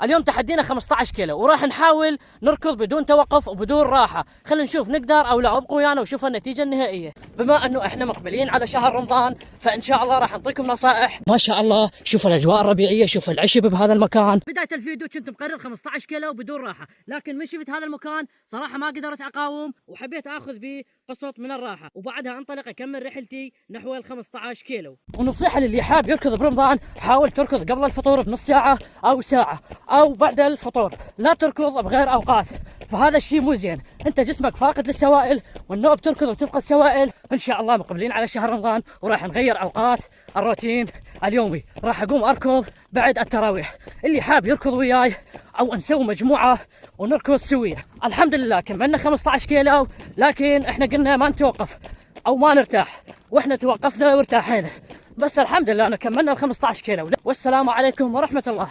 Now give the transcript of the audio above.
اليوم تحدينا 15 كيلو وراح نحاول نركض بدون توقف وبدون راحة. خلينا نشوف نقدر او لا. ابقوا ويانا وشوفوا النتيجة النهائية. بما انه احنا مقبلين على شهر رمضان فان شاء الله راح نعطيكم نصائح. ما شاء الله شوفوا الاجواء الربيعية، شوفوا العشب بهذا المكان. بداية الفيديو كنت مقرر 15 كيلو بدون راحة، لكن من شفت هذا المكان صراحة ما قدرت اقاوم وحبيت اخذ به قسط من الراحة، وبعدها انطلق اكمل رحلتي نحو ال 15 كيلو. ونصيحة للي حاب يركض برمضان، حاول تركض قبل الفطور بنص ساعة او ساعة او بعد الفطور، لا تركض بغير اوقات، فهذا الشيء مو زين. انت جسمك فاقد للسوائل، والنوع بتركض وتفقد سوائل. ان شاء الله مقبلين على شهر رمضان وراح نغير اوقات الروتين اليومي. راح اقوم اركض بعد التراويح. اللي حاب يركض وياي او نسوي مجموعة ونركض سوية. الحمد لله كملنا 15 كيلو، لكن احنا قلنا ما نتوقف او ما نرتاح، واحنا توقفنا وارتاحينا، بس الحمد لله انا كملنا ال 15 كيلو. والسلام عليكم ورحمة الله.